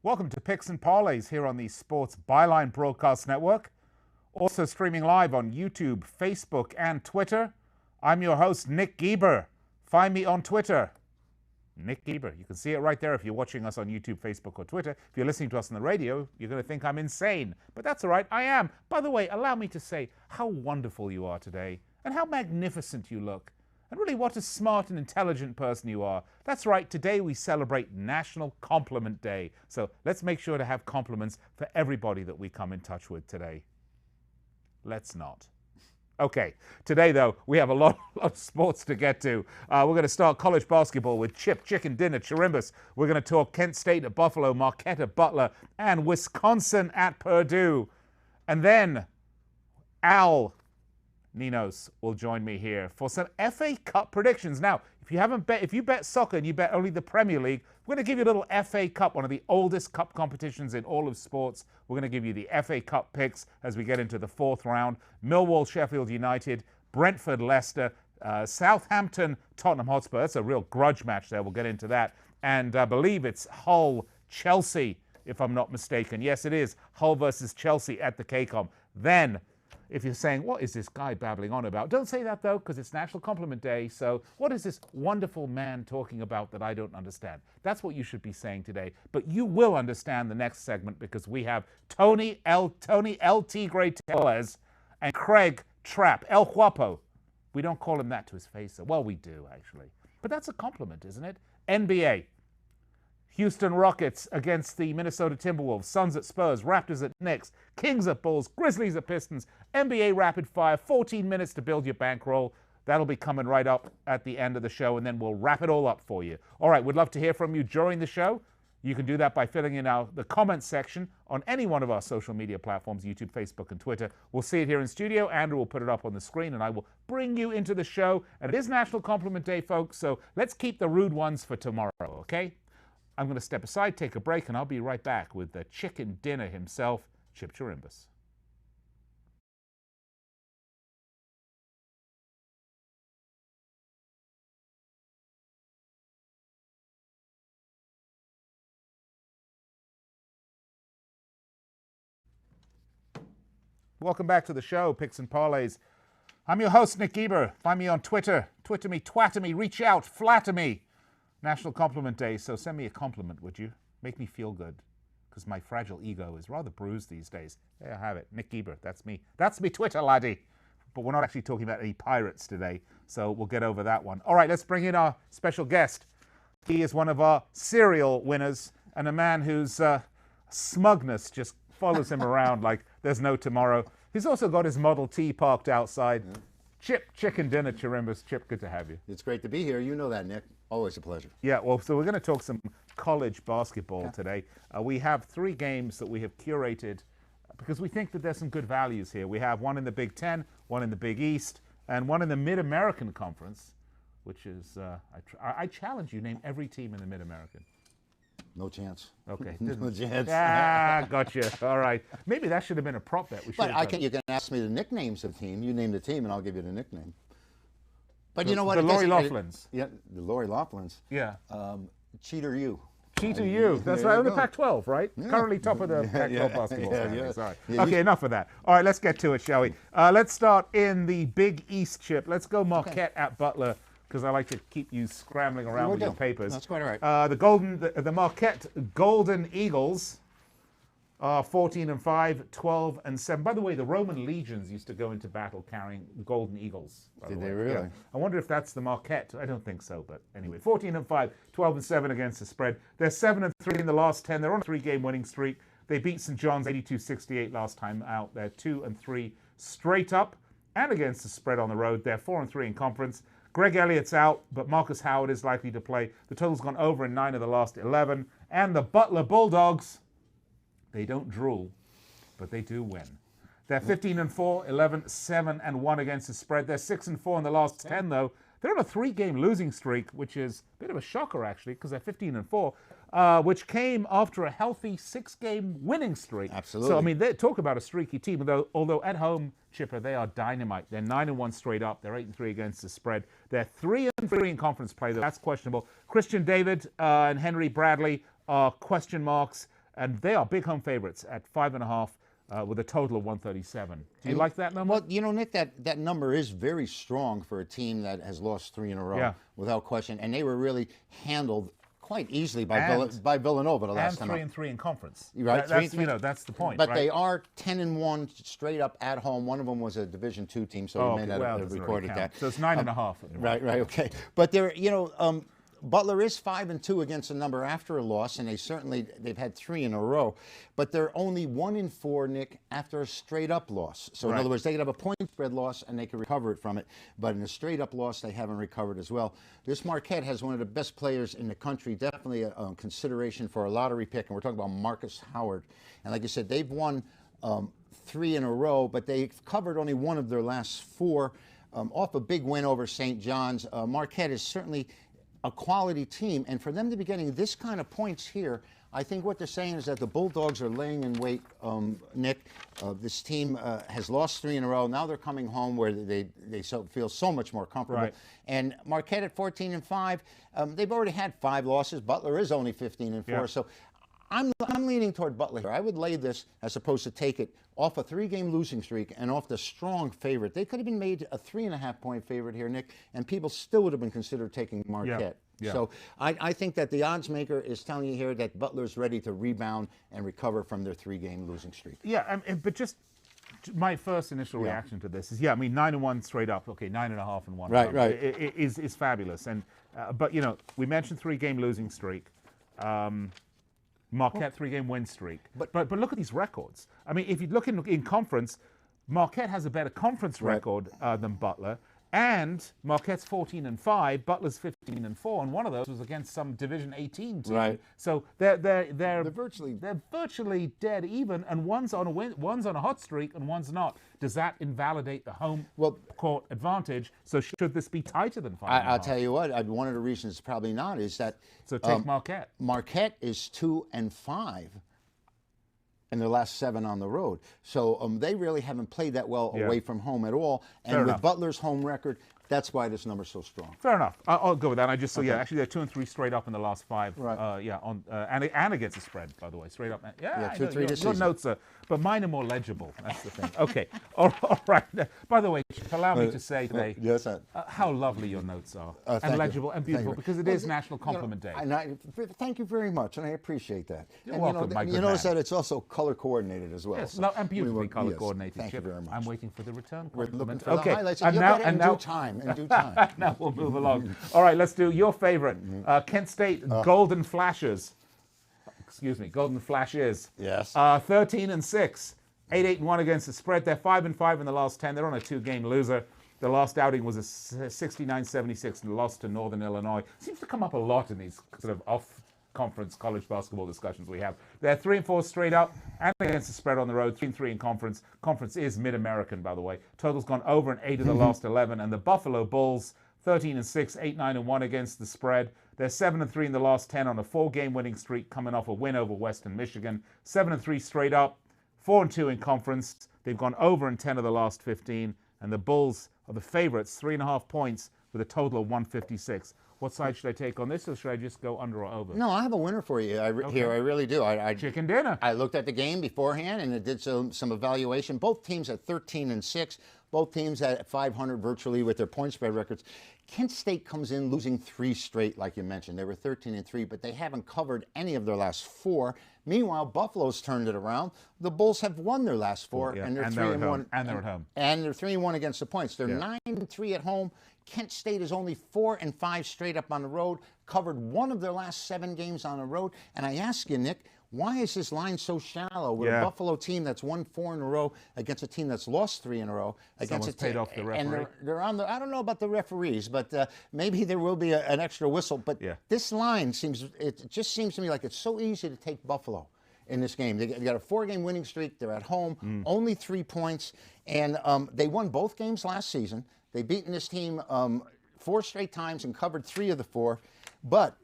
Welcome to Picks and Parlays here on the Sports Byline Broadcast Network. Also streaming live on YouTube, Facebook, and Twitter. I'm your host, Nick Geber. Find me on Twitter, Nick Geber. You can see it right there if you're watching us on YouTube, Facebook, or Twitter. If you're listening to us on the radio, you're going to think I'm insane. But that's all right, I am. By the way, allow me to say how wonderful you are today and how magnificent you look. And really what a smart and intelligent person you are. That's right, today we celebrate National Compliment Day. So let's make sure to have compliments for everybody that we come in touch with today. Let's not. Okay, today though, we have a lot of sports to get to. We're going to start college basketball with Chip Chirimbes. We're going to talk Kent State at Buffalo, Marquette at Butler, and Wisconsin at Purdue. And then Al Ninos will join me here for some FA Cup predictions. Now, if you bet soccer and you bet only the Premier League, we're going to give you a little FA Cup, one of the oldest cup competitions in all of sports. We're going to give you the FA Cup picks as we get into the fourth round. Millwall, Sheffield United, Brentford, Leicester, Southampton, Tottenham Hotspur. That's a real grudge match there. We'll get into that. And I believe it's Hull, Chelsea, if I'm not mistaken. Yes, it is. Hull versus Chelsea at the KCOM. Then, if you're saying, what is this guy babbling on about? Don't say that, though, because it's National Compliment Day. So what is this wonderful man talking about that I don't understand? That's what you should be saying today. But you will understand the next segment because we have Tony El Tigre Tellez and Craig Trapp, El Guapo. We don't call him that to his face. Well, we do, actually. But that's a compliment, isn't it? NBA. Houston Rockets against the Minnesota Timberwolves, Suns at Spurs, Raptors at Knicks, Kings at Bulls, Grizzlies at Pistons, NBA Rapid Fire, 14 minutes to build your bankroll. That'll be coming right up at the end of the show, and then we'll wrap it all up for you. All right, we'd love to hear from you during the show. You can do that by filling in the comments section on any one of our social media platforms, YouTube, Facebook, and Twitter. We'll see it here in studio. Andrew will put it up on the screen, and I will bring you into the show. And it is National Compliment Day, folks, so let's keep the rude ones for tomorrow, okay? I'm going to step aside, take a break, and I'll be right back with the chicken dinner himself, Chip Chirimbes. Welcome back to the show, Picks and Parlays. I'm your host, Nick Geber. Find me on Twitter. Twitter me, twatter me, reach out, flatter me. National Compliment Day, so send me a compliment, would you? Make me feel good, because my fragile ego is rather bruised these days. There I have it, Nick Geber, that's me. That's me Twitter, laddie. But we're not actually talking about any pirates today, so we'll get over that one. All right, let's bring in our special guest. He is one of our serial winners, and a man whose smugness just follows him around like there's no tomorrow. He's also got his Model T parked outside. Yeah. Chip Chicken Dinner Chirimbes. Chip, good to have you. It's great to be here. You know that, Nick. Always a pleasure. Yeah, well, so we're going to talk some college basketball today. We have three games that we have curated because we think that there's some good values here. We have one in the Big Ten, one in the Big East, and one in the Mid-American Conference, which is, I challenge you, name every team in the Mid-American. No chance. Okay. No chance. Gotcha. All right. Maybe that should have been a prop bet. You can ask me the nicknames of the team. You name the team, and I'll give you the nickname. But you know what? The Lori Loughlin's. Yeah, the Lori Loughlin's. Yeah. Cheater U. Cheater U. That's right. On the Pac-12, right? Yeah. Currently top of the Pac-12 basketball standings. All right. Okay, enough of that. All right, let's get to it, shall we? Let's start in the Big East, Chip. Let's go Marquette at Butler, because I like to keep you scrambling around with your papers. That's quite all right. The Marquette Golden Eagles are 14-5, 12-7. By the way, the Roman legions used to go into battle carrying the Golden Eagles. Did they really? Yeah. I wonder if that's the Marquette. I don't think so, but anyway, 14-5, 12-7 against the spread. They're 7-3 in the last 10. They're on a 3-game winning streak. They beat St. John's 82-68 last time out. They're 2-3 straight up and against the spread on the road. They're 4-3 in conference. Greg Elliott's out, but Marcus Howard is likely to play. The total's gone over in 9 of the last 11. And the Butler Bulldogs, they don't drool, but they do win. They're 15-4, 11-7-1 against the spread. They're 6-4 in the last 10, though. They're on a 3-game losing streak, which is a bit of a shocker, actually, because they're 15-4, which came after a healthy 6-game winning streak. Absolutely. So, I mean, they talk about a streaky team, although at home, Chipper, they are dynamite. They're 9-1 straight up. They're 8-3 against the spread. They're 3-3 in conference play, though. That's questionable. Christian David and Henry Bradley are question marks. and they are big home favorites at 5.5 with a total of 137. Do you like that number? Well, you know, Nick, that number is very strong for a team that has lost 3 in a row, without question. And they were really handled quite easily by Villanova the last time. And 3-3 in conference. Right, that's the point. But right? they are 10-1 straight up at home. One of them was a Division II team, so we may not have recorded that. So it's 9.5. Right, okay. But they're, Butler is 5-2 against a number after a loss, and they've had 3 in a row, but they're only 1-4, Nick, after a straight up loss. So in other words, they could have a point spread loss and they could recover it from it, but in a straight up loss, they haven't recovered as well. This Marquette has one of the best players in the country, definitely a consideration for a lottery pick, and we're talking about Marcus Howard. And like I said, they've won 3 in a row, but they've covered only 1 of their last 4 off a big win over St. John's. Marquette is certainly a quality team, and for them to be getting this kind of points here, I think what they're saying is that the Bulldogs are laying in wait, Nick. This team has lost 3 in a row. Now they're coming home where they feel so much more comfortable. Right. And Marquette at 14-5, they've already had 5 losses. Butler is only 15-4, so I'm leaning toward Butler here. I would lay this as opposed to take it off a 3-game losing streak and off the strong favorite. They could have been made a 3.5-point favorite here, Nick, and people still would have been considered taking Marquette. Yeah. So I think that the odds maker is telling you here that Butler's ready to rebound and recover from their 3-game losing streak. Yeah, but just my first initial reaction to this is, 9-1 straight up. Okay, 9.5 and 1. Right. It is fabulous. And but we mentioned 3-game losing streak. Marquette 3-game win streak. But look at these records. I mean, if you look in conference, Marquette has a better conference record than Butler. And Marquette's 14-5, Butler's 15-4, and one of those was against some Division 18 team. Right. So they're virtually dead even, and one's on a hot streak and one's not. Does that invalidate the home court advantage? So should this be tighter than 5.5? I'll tell you what. One of the reasons it's probably not is that take Marquette. Marquette is 2-5. In their last 7 on the road. So they really haven't played that well away from home at all. And with Butler's home record, that's why this number's so strong. Fair enough. I'll go with that. Actually they're 2-3 straight up in the last 5. Right. And against the spread, by the way, straight up. Yeah, 2-3 this season. Your notes are, but mine are more legible. That's the thing. Okay. All right. By the way, allow me to say today, how lovely your notes are, and legible and beautiful, because it is National Compliment Day. Thank you very much, and I appreciate that. You're welcome, my good man. You notice that it's also color coordinated as well. Yes, and beautifully color coordinated. Thank you very much. I'm waiting for the return compliment. We're looking for the highlights. And now, in due time. Now we'll move along. All right, let's do your favorite. Kent State Golden Flashes. Excuse me, Golden Flashes. Yes. 13-6, 8-1 against the spread. They're 5-5 in the last 10. They're on a 2-game loser. The last outing was a 69-76 and loss to Northern Illinois. Seems to come up a lot in these sort of off-conference college basketball discussions we have. They're 3-4 straight up and against the spread on the road, 3-3 in conference. Conference is Mid-American, by the way. Total's gone over in 8 of the last 11. And the Buffalo Bulls, 13-6, 8-9-1 against the spread. They're 7-3 in the last 10 on a 4-game winning streak, coming off a win over Western Michigan. 7-3 straight up, 4-2 in conference. They've gone over in 10 of the last 15. And the Bulls are the favorites, 3.5 points with a total of 156. What side should I take on this, or should I just go under or over? No, I have a winner for you here. I really do. Chicken dinner. I looked at the game beforehand, and it did some evaluation. Both teams at 13-6. Both teams at 500 virtually with their point spread records. Kent State comes in losing 3 straight, like you mentioned. They were 13-3, but they haven't covered any of their last 4. Meanwhile, Buffalo's turned it around. The Bulls have won their last 4, and they're 3-1. And they're at home. And they're 3-1 against the points. They're 9-3 at home. Kent State is only 4-5 straight up on the road, covered 1 of their last 7 games on the road. And I ask you, Nick, why is this line so shallow with a Buffalo team that's won 4 in a row against a team that's lost 3 in a row? Someone's paid off the referee. And they're on the, I don't know about the referees, but maybe there will be an extra whistle. But this line it just seems to me like it's so easy to take Buffalo in this game. They got a 4-game winning streak. They're at home, only 3 points. And they won both games last season. They've beaten this team 4 straight times and covered 3 of the 4. But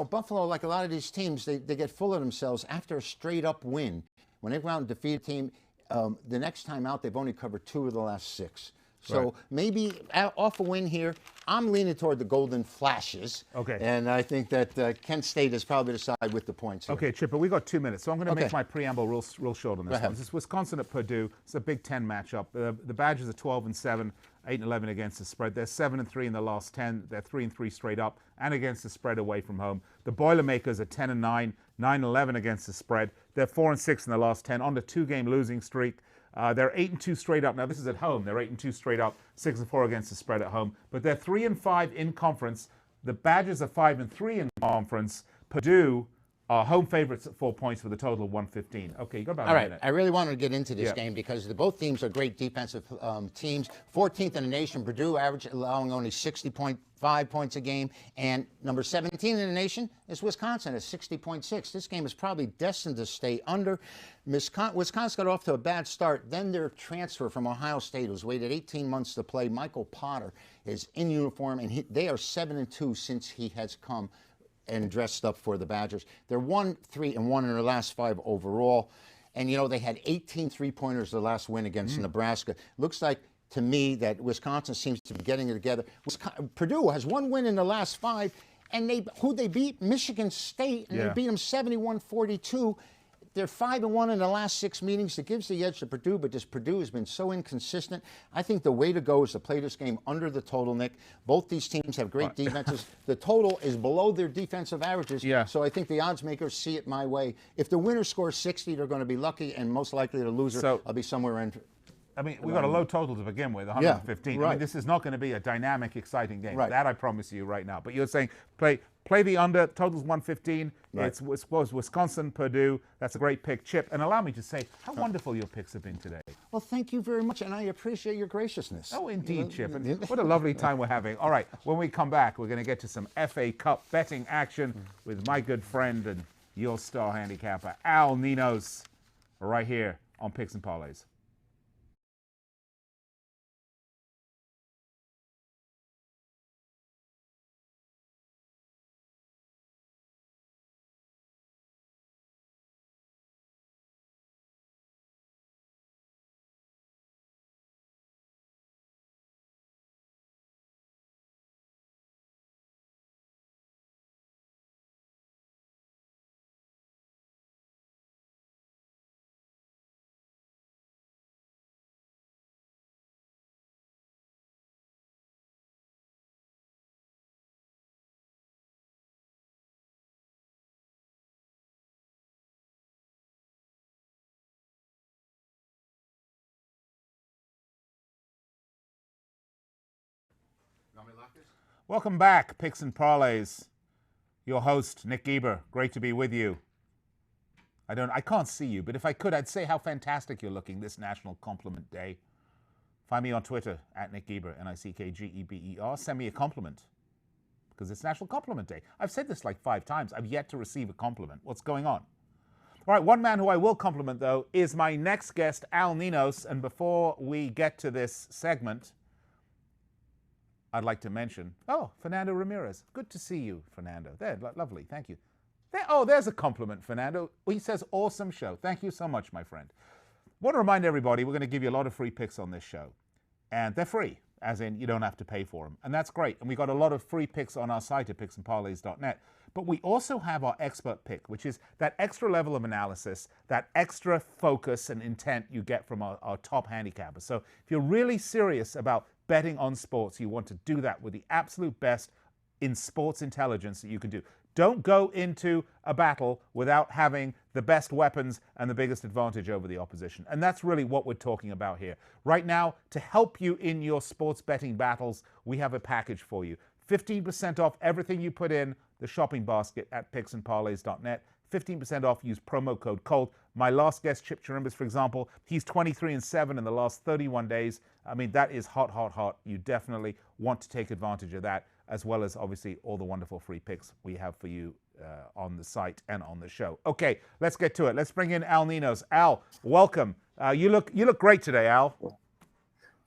Buffalo, like a lot of these teams, they get full of themselves after a straight-up win. When they go out and defeat a team, the next time out, they've only covered 2 of the last 6. So Right. maybe off a win here. I'm leaning toward the Golden Flashes. Okay. And I think that Kent State is probably the side with the points here. Okay, Chipper, we got 2 minutes, so I'm going to make Okay. my preamble real short on this Go ahead. one. This is Wisconsin at Purdue. It's a Big Ten matchup. The Badgers are 12-7, 8-11 against the spread. They're 7-3 in the last 10. They're 3-3 straight up and against the spread away from home. The Boilermakers are 10-9, 9-11 against the spread. They're 4-6 in the last 10 on the 2-game losing streak. They're 8-2 straight up. Now this is at home. They're 8-2 straight up, 6-4 against the spread at home. But they're 3-5 in conference. The Badgers are 5-3 in conference. Purdue are home favorites at 4 points with a total of 115. Okay, you got about All a right, minute. I really wanted to get into this Yeah. game because both teams are great defensive teams. 14th in the nation, Purdue average allowing only 60.5 points a game, and number 17 in the nation is Wisconsin at 60.6. This game is probably destined to stay under. Wisconsin got off to a bad start. Then their transfer from Ohio State, who's waited 18 months to play, Michael Potter, is in uniform, and they are 7-2 since he has come and dressed up for the Badgers. They're 1-3-1 in their last 5 overall. And, they had 18 three-pointers the last win against Nebraska. Looks like, to me, that Wisconsin seems to be getting it together. Purdue has 1 win in the last 5, and they beat? Michigan State, and they beat them 71-42. They're 5-1 in the last 6 meetings. It gives the edge to Purdue, but this Purdue has been so inconsistent. I think the way to go is to play this game under the total, Nick. Both these teams have great defenses. The total is below their defensive averages. Yeah. So I think the odds makers see it my way. If the winner scores 60, they're going to be lucky, and most likely the loser will be somewhere in. I mean, we've got a low total to begin with, 115. right. I mean, this is not going to be a dynamic, exciting game. Right. That I promise you right now. But you're saying play the under, total's 115. Right. It's Wisconsin, Purdue. That's a great pick. Chip, and allow me to say how wonderful your picks have been today. Well, thank you very much, and I appreciate your graciousness. Oh, indeed, Chip. And what a lovely time we're having. All right, when we come back, we're going to get to some FA Cup betting action with my good friend and your star handicapper, Al Ninos, right here on Picks and Parlays. Welcome back, Picks and Parlays. Your host, Nick Geber. Great to be with you. I can't see you, but if I could, I'd say how fantastic you're looking this National Compliment Day. Find me on Twitter at Nick Geber, Nickgeber. Send me a compliment because it's National Compliment Day. I've said this like 5 times. I've yet to receive a compliment. What's going on? All right, one man who I will compliment, though, is my next guest, Al Ninos. And before we get to this segment, I'd like to mention, Fernando Ramirez. Good to see you, Fernando. There, lovely, thank you. There's a compliment, Fernando. He says, awesome show. Thank you so much, my friend. Want to remind everybody, we're going to give you a lot of free picks on this show. And they're free, as in you don't have to pay for them. And that's great. And we got a lot of free picks on our site at picksandparlays.net. But we also have our expert pick, which is that extra level of analysis, that extra focus and intent you get from our top handicappers. So if you're really serious about betting on sports, you want to do that with the absolute best in sports intelligence that you can do. Don't go into a battle without having the best weapons and the biggest advantage over the opposition. And that's really what we're talking about here. Right now, to help you in your sports betting battles, we have a package for you. 15% off everything you put in the shopping basket at picksandparlays.net. 15% off, use promo code COLT. My last guest, Chip Chirimbes, for example, he's 23-7 in the last 31 days. I mean, that is hot, hot, hot. You definitely want to take advantage of that, as well as, obviously, all the wonderful free picks we have for you on the site and on the show. Okay, let's get to it. Let's bring in Al Ninos. Al, welcome. You look great today, Al.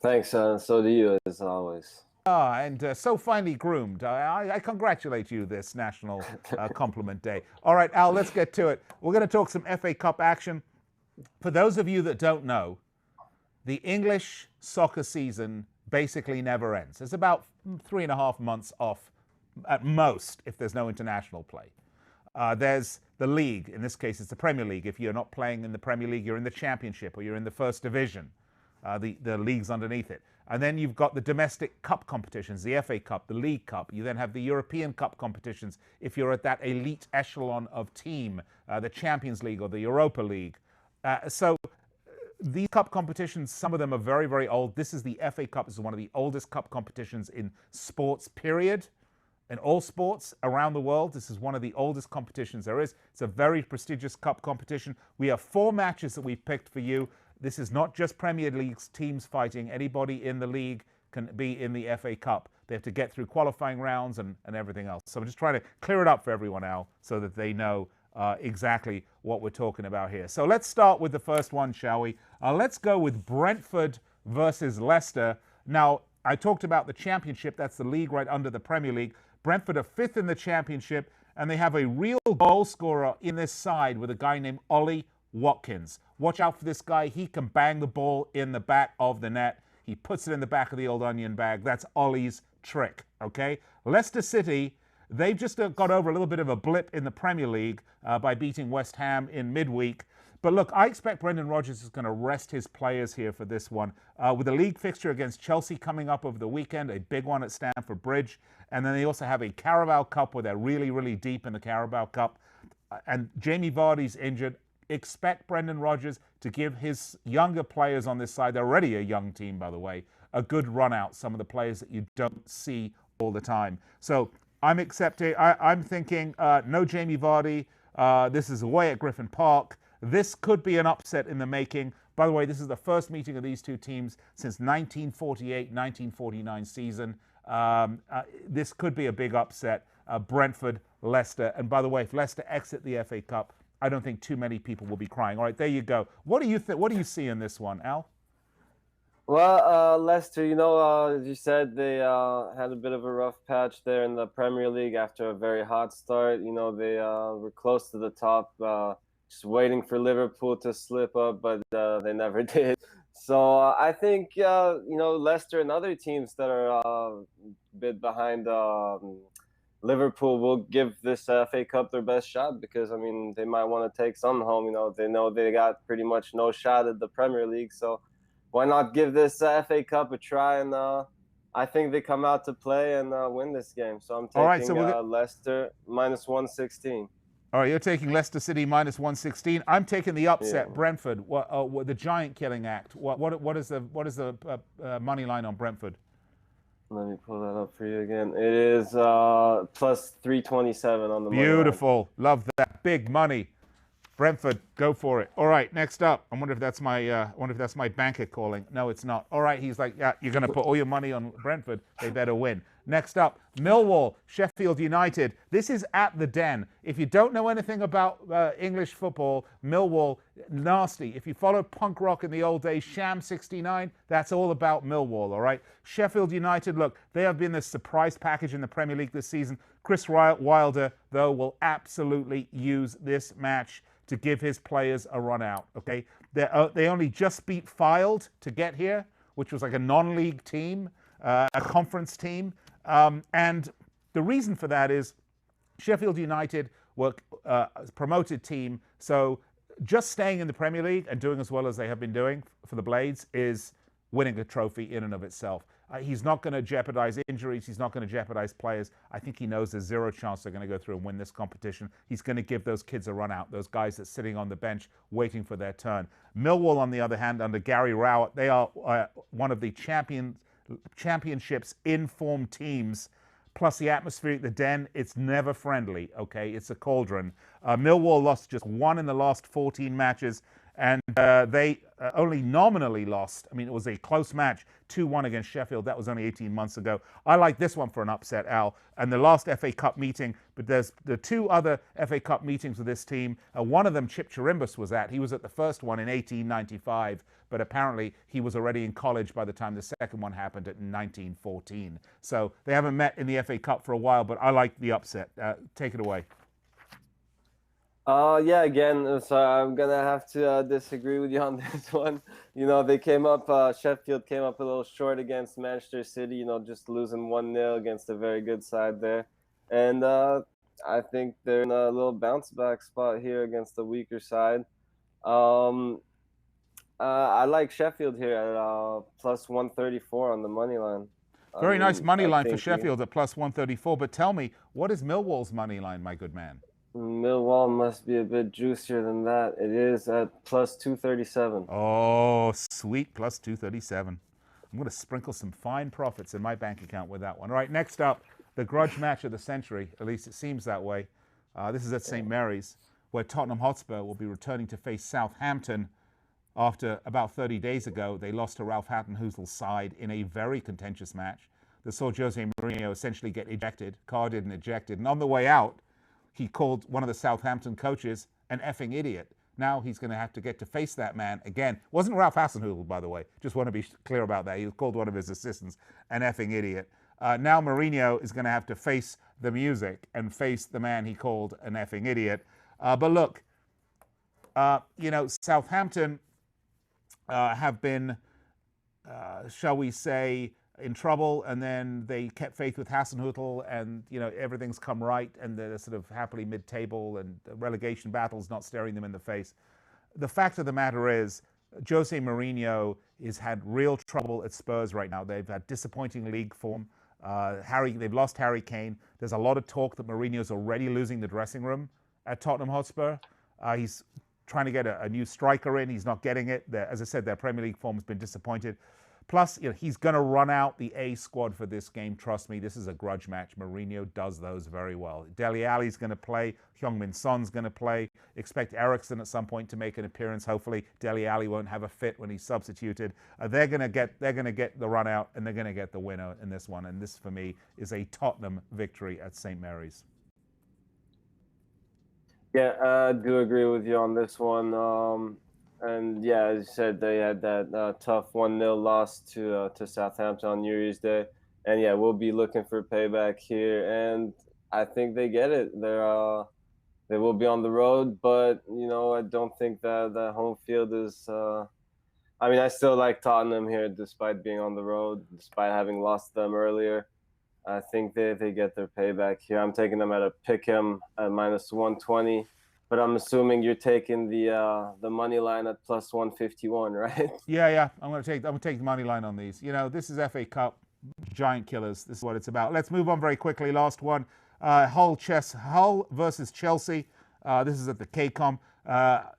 Thanks, so do you, as always. And so finely groomed. I congratulate you this National Compliment Day. All right, Al, let's get to it. We're going to talk some FA Cup action. For those of you that don't know, the English soccer season basically never ends. It's about 3.5 months off at most if there's no international play. There's the league. In this case, it's the Premier League. If you're not playing in the Premier League, you're in the Championship or you're in the First Division, the leagues underneath it. And then you've got the domestic cup competitions, the FA Cup, the League Cup. You then have the European Cup competitions if you're at that elite echelon of team, the Champions League or the Europa League. So these cup competitions, some of them are very, very old. This is the FA Cup. This is one of the oldest cup competitions in sports, period. In all sports around the world, this is one of the oldest competitions there is. It's a very prestigious cup competition. We have 4 matches that we've picked for you. This is not just Premier League teams fighting. Anybody in the league can be in the FA Cup. They have to get through qualifying rounds and everything else. So I'm just trying to clear it up for everyone, Al, so that they know exactly what we're talking about here. So let's start with the first one, shall we? Let's go with Brentford versus Leicester. Now, I talked about the Championship. That's the league right under the Premier League. Brentford are 5th in the Championship, and they have a real goal scorer in this side with a guy named Ollie Watkins. Watch out for this guy. He can bang the ball in the back of the net. He puts it in the back of the old onion bag. That's Ollie's trick, okay? Leicester City, they've just got over a little bit of a blip in the Premier League by beating West Ham in midweek. But look, I expect Brendan Rodgers is going to rest his players here for this one. With a league fixture against Chelsea coming up over the weekend, a big one at Stamford Bridge. And then they also have a Carabao Cup where they're really, really deep in the Carabao Cup. And Jamie Vardy's injured. Expect Brendan Rodgers to give his younger players on this side, they're already a young team, by the way, a good run out, some of the players that you don't see all the time. So I'm thinking no Jamie Vardy. This is away at Griffin Park. This could be an upset in the making. By the way, this is the first meeting of these two teams since 1948-1949 season. This could be a big upset. Brentford, Leicester. And by the way, if Leicester exit the FA Cup, I don't think too many people will be crying. All right, there you go. What do you think? What do you see in this one, Al? Well, Leicester, as you said, they had a bit of a rough patch there in the Premier League after a very hot start. They were close to the top, just waiting for Liverpool to slip up, but they never did. So I think, Leicester and other teams that are a bit behind Liverpool will give this FA Cup their best shot because, they might want to take some home. They know they got pretty much no shot at the Premier League. So why not give this FA Cup a try? And I think they come out to play and win this game. So I'm taking Leicester minus 116. All right, you're taking Leicester City minus 116. I'm taking the upset, Brentford. The giant killing act. What is the money line on Brentford? Let me pull that up for you again. It is plus 327 on the money line. Beautiful. Love that. Big money. Brentford, go for it. All right, next up. I wonder if that's my banker calling. No, it's not. All right, he's like, yeah, you're going to put all your money on Brentford. They better win. Next up, Millwall, Sheffield United. This is at the Den. If you don't know anything about English football, Millwall, nasty. If you followed punk rock in the old days, Sham 69, that's all about Millwall, all right? Sheffield United, look, they have been the surprise package in the Premier League this season. Chris Wilder, though, will absolutely use this match to give his players a run out, okay? They only just beat Fylde to get here, which was like a non-league team, a conference team. And the reason for that is Sheffield United were a promoted team, so just staying in the Premier League and doing as well as they have been doing for the Blades is winning a trophy in and of itself. He's not going to jeopardize injuries. He's not going to jeopardize players. I think he knows there's zero chance they're going to go through and win this competition. He's going to give those kids a run out, those guys that's sitting on the bench waiting for their turn. Millwall, on the other hand, under Gary Rowett, they are one of the championship's in-form teams. Plus the atmosphere at the Den, it's never friendly, okay? It's a cauldron. Millwall lost just 1 in the last 14 matches, and they only nominally lost. I mean, it was a close match, 2-1 against Sheffield. That was only 18 months ago. I like this one for an upset, Al. And the last FA Cup meeting, but there's the 2 other FA Cup meetings with this team. One of them, Chip Chirimbes was at. He was at the first one in 1895, but apparently he was already in college by the time the second one happened in 1914. So they haven't met in the FA Cup for a while, but I like the upset. Take it away. Yeah, again, so I'm gonna have to disagree with you on this one. You know, they came up, Sheffield came up a little short against Manchester City, you know, just losing 1-0 against a very good side there. And I think they're in a little bounce back spot here against the weaker side. Um, I like Sheffield here at plus 134 on the money line. I Very nice mean, money I line for think Sheffield at plus 134. But tell me, what is Millwall's money line, my good man? Millwall must be a bit juicier than that. It is at plus 237. Oh, sweet, plus 237. I'm going to sprinkle some fine profits in my bank account with that one. All right, next up, the grudge match of the century. At least it seems that way. This is at St. Mary's, where Tottenham Hotspur will be returning to face Southampton after about 30 days ago. They lost to Ralph Hasenhutl's side in a very contentious match that saw Jose Mourinho essentially get ejected, carded and ejected. And on the way out, he called one of the Southampton coaches an effing idiot. Now he's going to have to get to face that man again. Wasn't Ralph Hasenhüttl, by the way. Just want to be clear about that. He called one of his assistants an effing idiot. Now Mourinho is going to have to face the music and face the man he called an effing idiot. But look, Southampton have been, shall we say, in trouble, and then they kept faith with Hasenhüttl, and everything's come right, and they're sort of happily mid-table, and the relegation battle's not staring them in the face. The fact of the matter is, Jose Mourinho has had real trouble at Spurs right now. They've had disappointing league form. They've lost Harry Kane. There's a lot of talk that Mourinho's already losing the dressing room at Tottenham Hotspur. He's trying to get a new striker in. He's not getting it. As I said, their Premier League form has been disappointed. Plus, he's going to run out the A squad for this game. Trust me, this is a grudge match. Mourinho does those very well. Dele Alli's going to play. Heung-min Son's going to play. Expect Eriksen at some point to make an appearance. Hopefully, Dele Alli won't have a fit when he's substituted. They're going to get the run out, and they're going to get the winner in this one. And this, for me, is a Tottenham victory at St. Mary's. Yeah, I do agree with you on this one. And yeah, as you said, they had that tough 1-0 loss to Southampton on New Year's Day. And yeah, we'll be looking for payback here. And I think they get it. They will be on the road, but I don't think that the home field is. I mean, I still like Tottenham here, despite being on the road, despite having lost them earlier. I think they get their payback here. I'm taking them at a pick'em at minus 120. But I'm assuming you're taking the money line at plus 151, right? Yeah. I'm going to take the money line on these. This is FA Cup, giant killers. This is what it's about. Let's move on very quickly. Last one, Hull versus Chelsea. This is at the KCOM.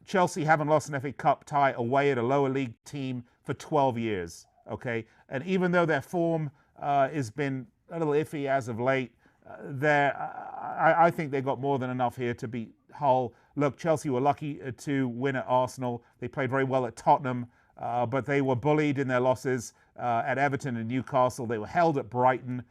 Chelsea haven't lost an FA Cup tie away at a lower league team for 12 years. Okay, and even though their form has been a little iffy as of late, I think they got more than enough here to beat Hull. Look, Chelsea were lucky to win at Arsenal. They played very well at Tottenham, but they were bullied in their losses at Everton and Newcastle. They were held at Brighton.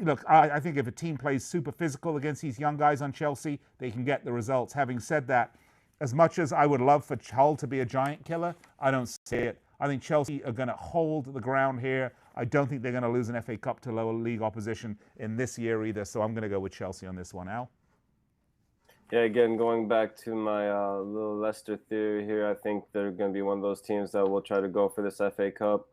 Look, I think if a team plays super physical against these young guys on Chelsea, they can get the results. Having said that, as much as I would love for Hull to be a giant killer, I don't see it. I think Chelsea are going to hold the ground here. I don't think they're going to lose an FA Cup to lower league opposition in this year either. So I'm going to go with Chelsea on this one. Al? Yeah, again, going back to my little Leicester theory here, I think they're going to be one of those teams that will try to go for this FA Cup,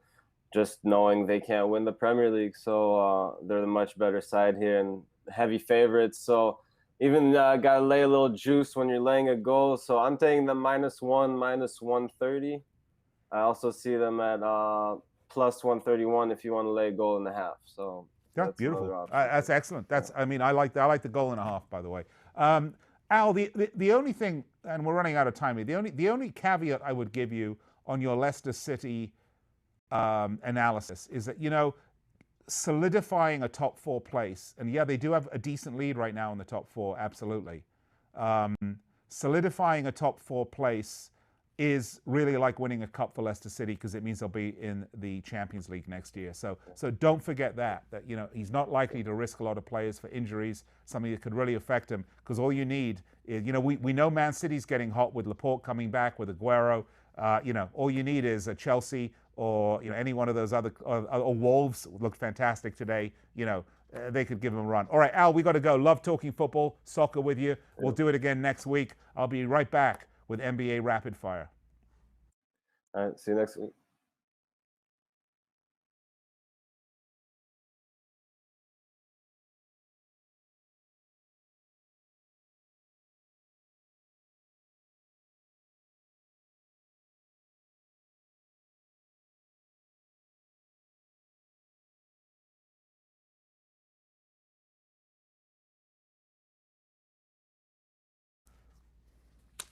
just knowing they can't win the Premier League. So they're the much better side here and heavy favorites. So even got to lay a little juice when you're laying a goal. So I'm taking them minus 130. I also see them at plus 131 if you want to lay a goal and a half. So that's beautiful. That's excellent. I like the goal and a half, by the way. Al, the only thing, and we're running out of time here, the only caveat I would give you on your Leicester City analysis is that, solidifying a top four place, and yeah, they do have a decent lead right now in the top four, absolutely. Solidifying a top four place is really like winning a cup for Leicester City because it means they'll be in the Champions League next year. So don't forget that he's not likely to risk a lot of players for injuries, something that could really affect him, because all you need is, we know Man City's getting hot with Laporte coming back, with Aguero. All you need is a Chelsea or any one of those other, or Wolves looked fantastic today, they could give them a run. All right, Al, we got to go. Love talking football, soccer with you. We'll do it again next week. I'll be right back with NBA Rapid Fire. All right, see you next week.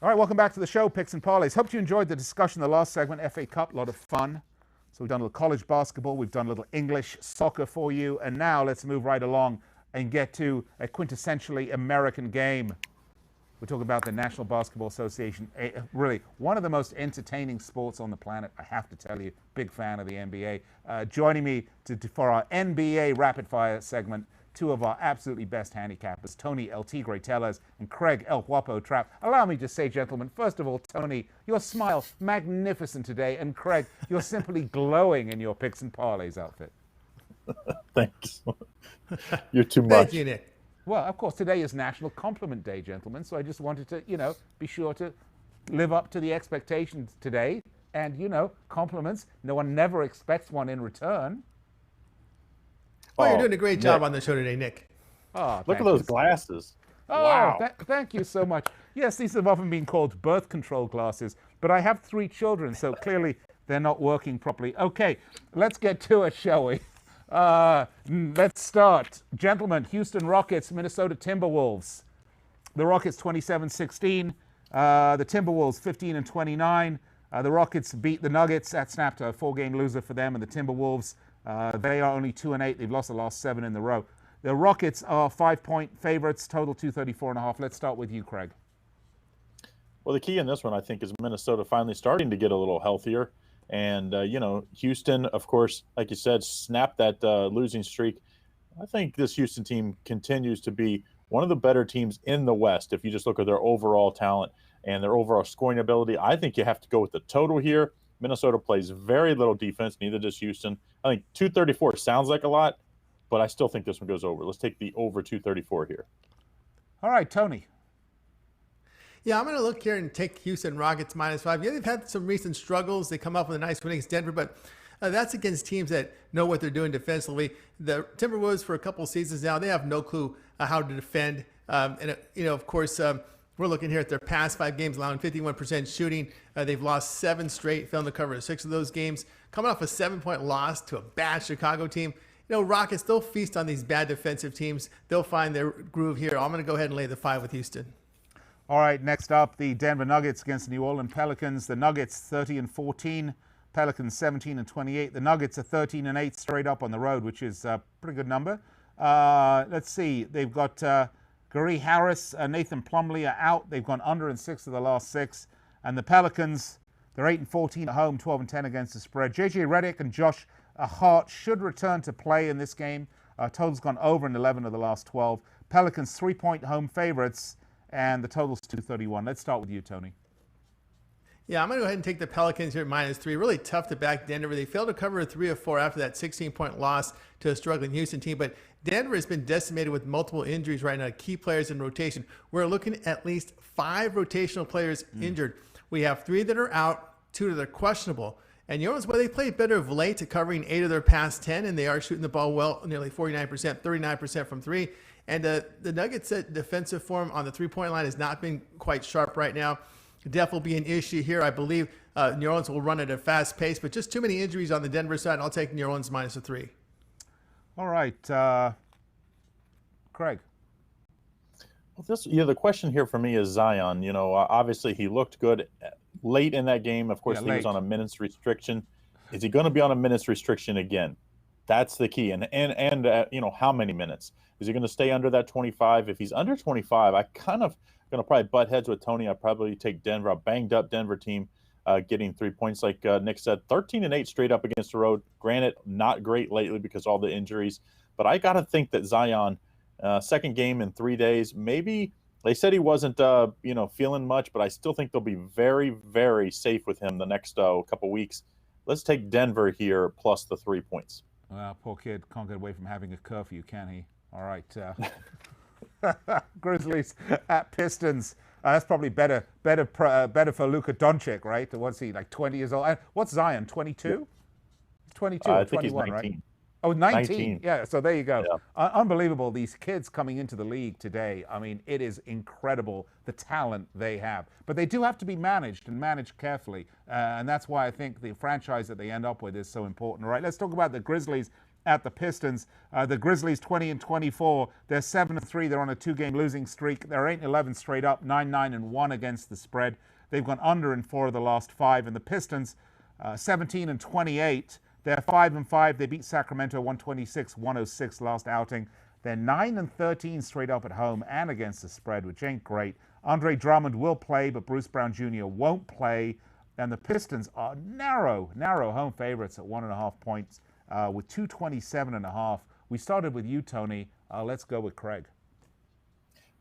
All right, welcome back to the show, Picks and Parlays. Hope you enjoyed the discussion in the last segment, FA Cup, a lot of fun. So we've done a little college basketball, we've done a little English soccer for you, and now let's move right along and get to a quintessentially American game. We're talking about the National Basketball Association, really one of the most entertaining sports on the planet, I have to tell you. Big fan of the NBA. Joining me for our NBA Rapid Fire segment, two of our absolutely best handicappers, Tony El Tigre Tellez and Craig El Guapo Trapp. Allow me to say, gentlemen, first of all, Tony, your smile magnificent today, and Craig, you're simply glowing in your Picks and Parlays outfit. Thanks. You're too much. Thank you, Nick. Well, of course, today is National Compliment Day, gentlemen, so I just wanted to, be sure to live up to the expectations today. And, compliments, no one never expects one in return. Well, you're doing a great job on the show today, Nick. Oh, Look at those glasses. Oh, Wow. Thank you so much. Yes, these have often been called birth control glasses, but I have 3 children, so clearly they're not working properly. Okay, let's get to it, shall we? Let's start. Gentlemen, Houston Rockets, Minnesota Timberwolves. The Rockets 27-16. The Timberwolves 15-29. The Rockets beat the Nuggets. That snapped a 4-game loser for them. And the Timberwolves, they are only 2-8. They've lost the last 7 in a row. The Rockets are 5-point favorites, total 234.5. Let's start with you, Craig. Well, the key in this one, I think, is Minnesota finally starting to get a little healthier. And, Houston, of course, like you said, snapped that losing streak. I think this Houston team continues to be one of the better teams in the West. If you just look at their overall talent and their overall scoring ability, I think you have to go with the total here. Minnesota plays very little defense, neither does Houston. I think 234 sounds like a lot, but I still think this one goes over. Let's take the over 234 here. All right, Tony. Yeah, I'm going to look here and take Houston Rockets -5. Yeah, they've had some recent struggles. They come up with a nice win against Denver, but that's against teams that know what they're doing defensively. The Timberwolves, for a couple of seasons now, they have no clue how to defend. Of course, we're looking here at their past 5 games, allowing 51% shooting. They've lost 7 straight, failing to cover 6 of those games. Coming off a 7-point loss to a bad Chicago team. Rockets, they'll feast on these bad defensive teams. They'll find their groove here. I'm going to go ahead and lay the 5 with Houston. All right, next up, the Denver Nuggets against the New Orleans Pelicans. The Nuggets 30-14, Pelicans 17-28. The Nuggets are 13-8 straight up on the road, which is a pretty good number. Let's see, they've got Gary Harris, Nathan Plumlee are out. They've gone under in 6 of the last 6. And the Pelicans, they're 8-14 at home, 12-10 against the spread. JJ Redick and Josh Hart should return to play in this game. Total's gone over in 11 of the last 12. Pelicans 3-point home favorites. And the total's 231. Let's start with you, Tony. Yeah, I'm going to go ahead and take the Pelicans here at -3. Really tough to back Denver. They failed to cover a 3 of 4 after that 16-point loss to a struggling Houston team. But Denver has been decimated with multiple injuries right now, key players in rotation. We're looking at least 5 rotational players injured. We have 3 that are out, 2 that are questionable. And you notice where they played better of late to covering 8 of their past 10, and they are shooting the ball well, nearly 49%, 39% from 3. And the Nuggets' defensive form on the 3-point line has not been quite sharp right now. Def will be an issue here. I believe New Orleans will run at a fast pace, but just too many injuries on the Denver side. I'll take New Orleans -3. All right, Craig. Well, the question here for me is Zion. Obviously he looked good late in that game. Of course, he was on a minutes restriction. Is he going to be on a minutes restriction again? That's the key. And how many minutes? Is he going to stay under that 25? If he's under 25, I kind of going to probably butt heads with Tony. I'd probably take Denver, a banged-up Denver team, getting 3 points. Like Nick said, 13-8 straight up against the road. Granted, not great lately because of all the injuries. But I got to think that Zion, second game in 3 days, maybe they said he wasn't, feeling much, but I still think they'll be very, very safe with him the next couple weeks. Let's take Denver here plus the 3 points. Well, poor kid can't get away from having a curfew, can he? All right. Grizzlies at Pistons. That's probably better for Luka Doncic, right? What's he, like 20 years old? What's Zion, 22? 22 or 21, right? Oh, 19. Yeah, so there you go. Yeah. Unbelievable, these kids coming into the league today. I mean, it is incredible the talent they have. But they do have to be managed and managed carefully. And that's why I think the franchise that they end up with is so important. All right, let's talk about the Grizzlies at the Pistons. The Grizzlies 20-24. They're 7-3. They're on a 2-game losing streak. They're 8-11 straight up, 9-9-1 against the spread. They've gone under in 4 of the last 5. And the Pistons 17-28. They're 5-5. They beat Sacramento 126-106 last outing. They're 9-13 straight up at home and against the spread, which ain't great. Andre Drummond will play, but Bruce Brown Jr. won't play. And the Pistons are narrow home favorites at 1.5 points with 227.5. We started with you, Tony. Let's go with Craig.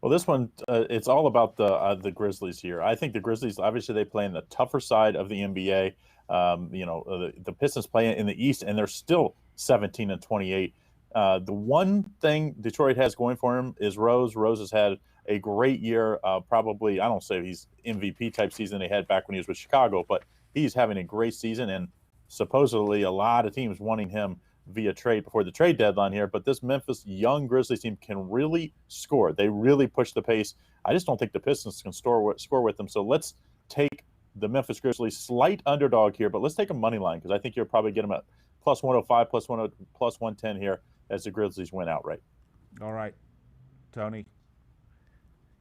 Well, this one, it's all about the Grizzlies here. I think the Grizzlies, obviously, they play in the tougher side of the NBA. The Pistons play in the East, and they're still 17-28. The one thing Detroit has going for him is Rose. Rose has had a great year. Probably, I don't say he's MVP type season they had back when he was with Chicago, but he's having a great season, and supposedly a lot of teams wanting him via trade before the trade deadline here. But this Memphis young Grizzlies team can really score. They really push the pace. I just don't think the Pistons can score with them. So let's take the Memphis Grizzlies, slight underdog here, but let's take a money line because I think you'll probably get them at plus 105, plus 110 here as the Grizzlies win outright. All right, Tony.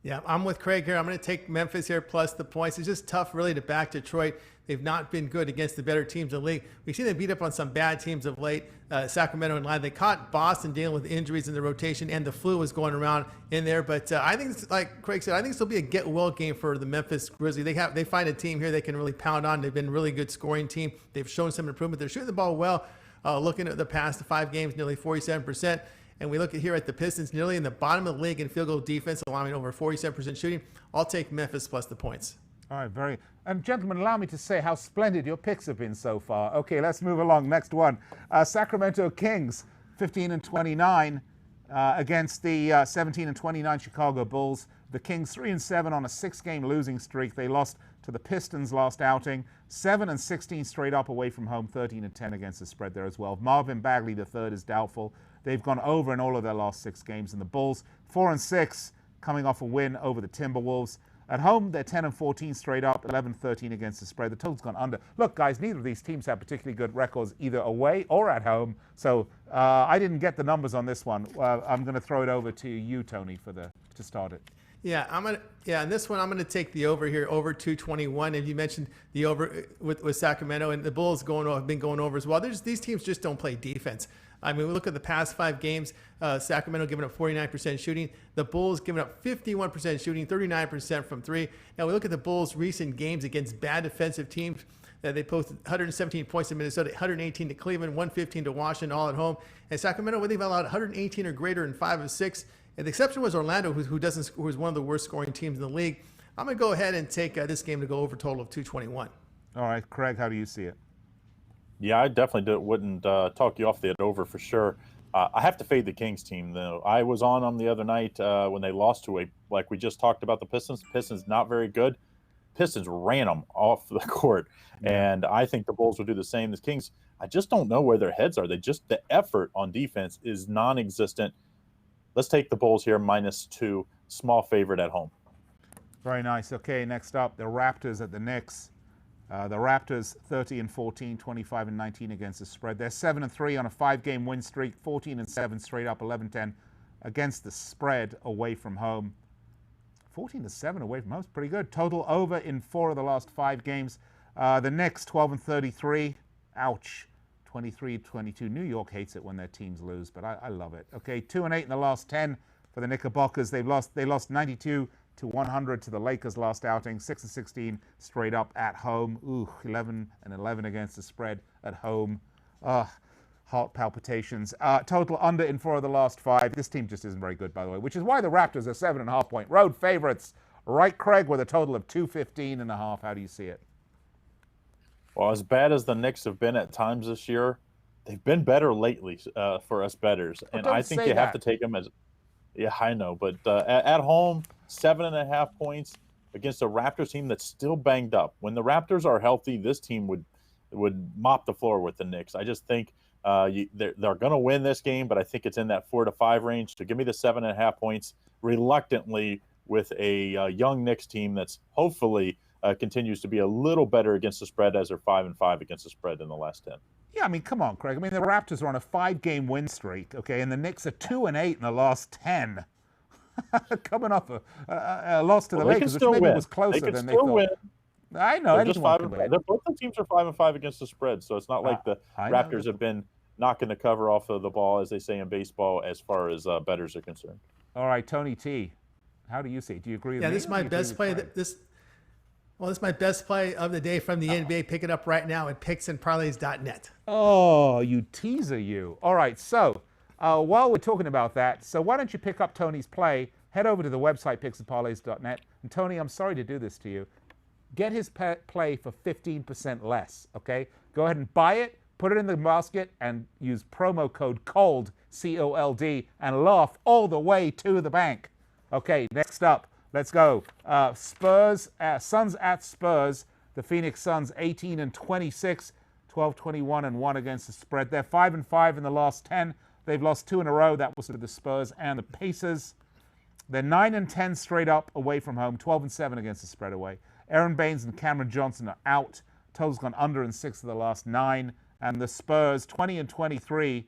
Yeah, I'm with Craig here. I'm going to take Memphis here plus the points. It's just tough really to back Detroit. They've not been good against the better teams in the league. We've seen them beat up on some bad teams of late, Sacramento and line. They caught Boston dealing with injuries in the rotation, and the flu was going around in there. But I think, like Craig said, I think this will be a get-well game for the Memphis Grizzlies. They find a team here they can really pound on. They've been a really good scoring team. They've shown some improvement. They're shooting the ball well. Looking at the past 5 games, nearly 47%. And we look at here at the Pistons, nearly in the bottom of the league in field goal defense, allowing over 47% shooting. I'll take Memphis plus the points. All right, and gentlemen, allow me to say how splendid your picks have been so far. Okay, let's move along. Next one, Sacramento Kings, 15-29 against the 17-29 Chicago Bulls. The Kings 3-7 on a 6-game losing streak. They lost to the Pistons last outing, 7-16 straight up away from home, 13-10 against the spread there as well. Marvin Bagley III is doubtful. They've gone over in all of their last 6 games. And the Bulls, 4-6, coming off a win over the Timberwolves. At home, they're 10-14 straight up, 11-13 against the spread. The total's gone under. Look, guys, neither of these teams have particularly good records either away or at home. So I didn't get the numbers on this one. I'm going to throw it over to you, Tony, to start it. Yeah, and this one I'm gonna take the over here, over 221. And you mentioned the over with Sacramento, and the Bulls have been going over as well. These teams just don't play defense. I mean, we look at the past 5 games, Sacramento giving up 49% shooting, the Bulls giving up 51% shooting, 39% from 3. Now we look at the Bulls' recent games against bad defensive teams. They posted 117 points in Minnesota, 118 to Cleveland, 115 to Washington, all at home. And Sacramento, they've allowed 118 or greater in 5 of 6. And the exception was Orlando, who was one of the worst scoring teams in the league. I'm going to go ahead and take this game to go over total of 221. All right, Craig, how do you see it? Yeah, I definitely wouldn't talk you off the over for sure. I have to fade the Kings team, though. I was on them the other night when they lost to like we just talked about the Pistons. Pistons not very good. Pistons ran them off the court. Yeah. And I think the Bulls will do the same. The Kings, I just don't know where their heads are. The effort on defense is non-existent. Let's take the Bulls here, -2, small favorite at home. Very nice. Okay, next up, the Raptors at the Knicks. The Raptors 30-14, 25-19 against the spread. They're 7-3 on a 5-game win streak, 14-7 straight up, 11-10 against the spread away from home. 14-7 away from home is pretty good. Total over in 4 of the last 5 games. The Knicks 12-33. Ouch. 23-22. New York hates it when their teams lose, but I love it. Okay, 2-8 in the last 10 for the Knickerbockers. They lost 92-100 to the Lakers last outing. 6-16 straight up at home. 11-11 against the spread at home. Heart palpitations. Total under in 4 of the last 5. This team just isn't very good, by the way, which is why the Raptors are 7.5-point road favorites. Right, Craig, with a total of 215.5. How do you see it? Well, as bad as the Knicks have been at times this year, they've been better lately for us bettors, and I think you have to take them as. Yeah, I know, but at home, 7.5 points against a Raptors team that's still banged up. When the Raptors are healthy, this team would mop the floor with the Knicks. I just think they're going to win this game, but I think it's in that 4 to 5 range. So give me the 7.5 points reluctantly with a young Knicks team that's hopefully continues to be a little better against the spread, as they're 5-5 against the spread in the last 10. Yeah, I mean, come on, Craig. I mean, the Raptors are on a 5-game win streak, okay, and the Knicks are 2-8 in the last 10. Coming off a loss to the Lakers, which maybe was closer than they thought. Win. I know. They're just 5-5. Both the teams are 5-5 against the spread, so it's not like the Raptors have been knocking the cover off of the ball, as they say in baseball, as far as bettors are concerned. All right, Tony T, how do you see it? Do you agree with me? Yeah, this is my best play. This is my best play of the day from the NBA. Pick it up right now at picksandparlays.net. Oh, you teaser, you. All right, so while we're talking about that, so why don't you pick up Tony's play, head over to the website, picksandparlays.net, and Tony, I'm sorry to do this to you. Get his play for 15% less, okay? Go ahead and buy it, put it in the basket, and use promo code COLD, C-O-L-D, and laugh all the way to the bank. Okay, next up. Let's go. Suns at Spurs. The Phoenix Suns 18-26, 12-21-1 against the spread. They're 5-5 in the last 10. They've lost 2 in a row. That was to the Spurs and the Pacers. They're 9-10 straight up away from home, 12-7 against the spread away. Aaron Baines and Cameron Johnson are out. Total's gone under in 6 of the last 9. And the Spurs 20-23.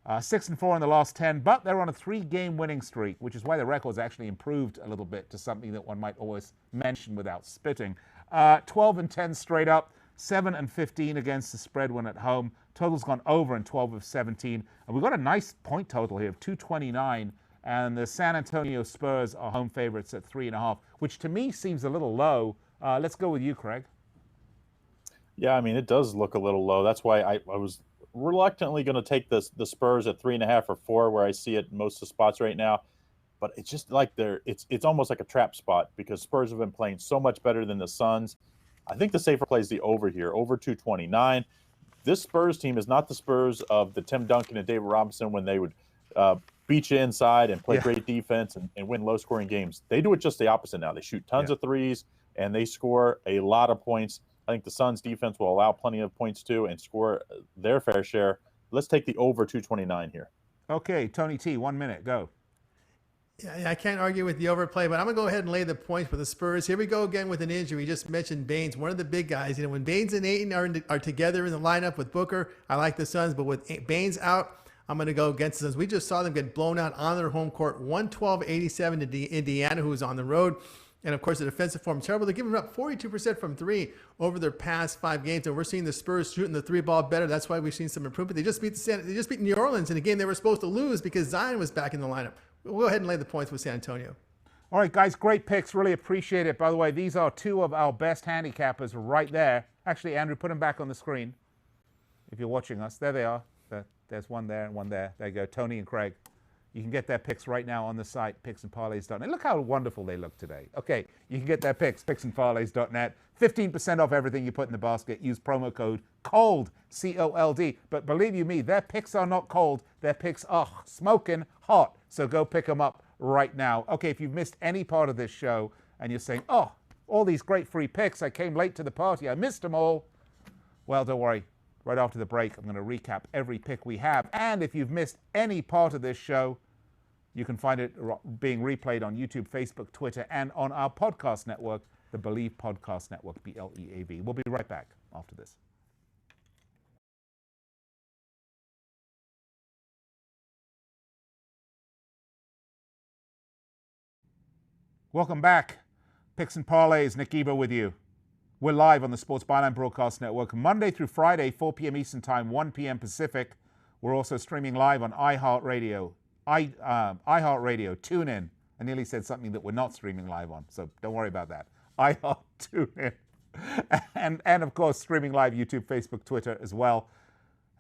6-4 in the last 10, but they're on a 3-game winning streak, which is why the record's actually improved a little bit to something that one might always mention without spitting. 12-10 straight up, 7-15 against the spread when at home. Total's gone over in 12 of 17. And we've got a nice point total here of 229, and the San Antonio Spurs are home favorites at 3.5, which to me seems a little low. Let's go with you, Craig. Yeah, I mean, it does look a little low. That's why I was reluctantly going to take the Spurs at 3.5 or 4, where I see it in most of the spots right now. But it's just like it's almost like a trap spot, because Spurs have been playing so much better than the Suns. I think the safer play is the over here, over 229. This Spurs team is not the Spurs of the Tim Duncan and David Robinson when they would beat you inside and play great defense and win low-scoring games. They do it just the opposite now. They shoot tons of threes, and they score a lot of points. I think the Suns' defense will allow plenty of points too and score their fair share. Let's take the over 229 here. Okay, Tony T, 1 minute, go. Yeah, I can't argue with the overplay, but I'm going to go ahead and lay the points for the Spurs. Here we go again with an injury. We just mentioned Baines, one of the big guys. You know, when Baines and Ayton are together in the lineup with Booker, I like the Suns, but with Baines out, I'm going to go against the Suns. We just saw them get blown out on their home court, 112-87 to Indiana, who was on the road. And, of course, the defensive form terrible. They're giving up 42% from 3 over their past 5 games, and we're seeing the Spurs shooting the 3-ball better. That's why we've seen some improvement. They just beat New Orleans in a game they were supposed to lose because Zion was back in the lineup. We'll go ahead and lay the points with San Antonio. All right, guys, great picks. Really appreciate it. By the way, these are 2 of our best handicappers right there. Actually, Andrew, put them back on the screen if you're watching us. There they are. There's one there and one there. There you go, Tony and Craig. You can get their picks right now on the site, picksandparlays.net. Look how wonderful they look today. Okay, you can get their picks, picksandparlays.net. 15% off everything you put in the basket. Use promo code COLD, C-O-L-D. But believe you me, their picks are not cold. Their picks are smoking hot. So go pick them up right now. Okay, if you've missed any part of this show and you're saying, oh, all these great free picks, I came late to the party, I missed them all. Well, don't worry. Right after the break, I'm going to recap every pick we have. And if you've missed any part of this show, you can find it being replayed on YouTube, Facebook, Twitter, and on our podcast network, the Believe Podcast Network, B-L-E-A-V. We'll be right back after this. Welcome back. Picks and Parlays, Nick Geber with you. We're live on the Sports Byline Broadcast Network, Monday through Friday, 4 p.m. Eastern Time, 1 p.m. Pacific. We're also streaming live on iHeartRadio. iHeartRadio, TuneIn. I nearly said something that we're not streaming live on, so don't worry about that. iHeart, TuneIn. And of course, streaming live YouTube, Facebook, Twitter as well.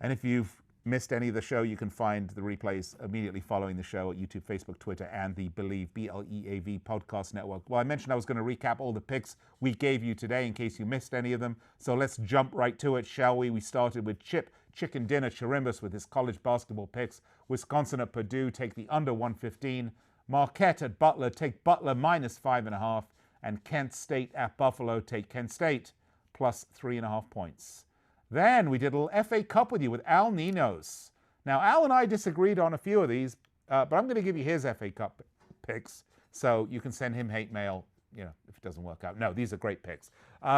And if you've missed any of the show, you can find the replays immediately following the show at YouTube, Facebook, Twitter, and the Believe, BLEAV podcast network. Well, I mentioned I was going to recap all the picks we gave you today in case you missed any of them. So let's jump right to it, shall we? We started with Chip Chicken Dinner Chirimbes with his college basketball picks. Wisconsin at Purdue, take the under 115. Marquette at Butler, take Butler minus 5.5. And Kent State at Buffalo, take Kent State plus 3.5 points. Then we did a little FA Cup with you with Al Ninos. Now, Al and I disagreed on a few of these, but I'm going to give you his FA Cup picks, so you can send him hate mail, if it doesn't work out. No, these are great picks.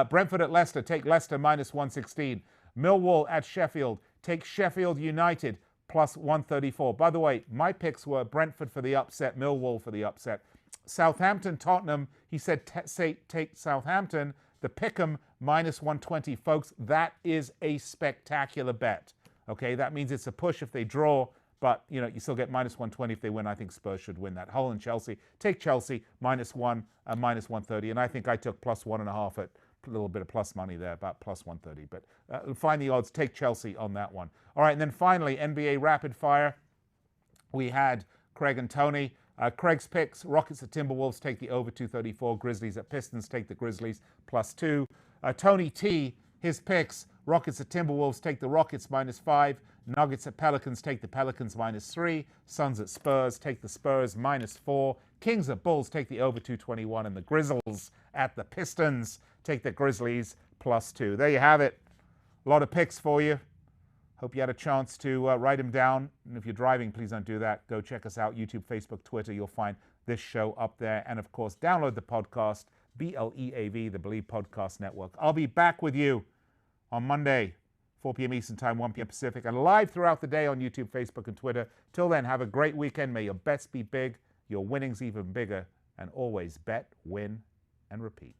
Brentford at Leicester, take Leicester minus 116. Millwall at Sheffield, take Sheffield United plus 134. By the way, my picks were Brentford for the upset, Millwall for the upset. Southampton, Tottenham, he said take Southampton. The Pick'em minus 120. Folks, that is a spectacular bet. Okay, that means it's a push if they draw, but you still get minus 120 if they win. I think Spurs should win that. Hull and Chelsea. Take Chelsea minus 1 and minus 130. And I think I took plus 1.5 at a little bit of plus money there, about plus 130. But find the odds. Take Chelsea on that one. All right, and then finally, NBA Rapid Fire. We had Craig and Tony. Craig's picks, Rockets at Timberwolves, take the over 234. Grizzlies at Pistons, take the Grizzlies plus 2. Tony T, his picks, Rockets at Timberwolves, take the Rockets minus 5. Nuggets at Pelicans, take the Pelicans minus 3. Suns at Spurs, take the Spurs minus 4. Kings at Bulls, take the over 221. And the Grizzlies at the Pistons, take the Grizzlies plus 2. There you have it. A lot of picks for you. Hope you had a chance to write them down. And if you're driving, please don't do that. Go check us out, YouTube, Facebook, Twitter. You'll find this show up there. And, of course, download the podcast, BLEAV, the Believe Podcast Network. I'll be back with you on Monday, 4 p.m. Eastern Time, 1 p.m. Pacific, and live throughout the day on YouTube, Facebook, and Twitter. Till then, have a great weekend. May your bets be big, your winnings even bigger, and always bet, win, and repeat.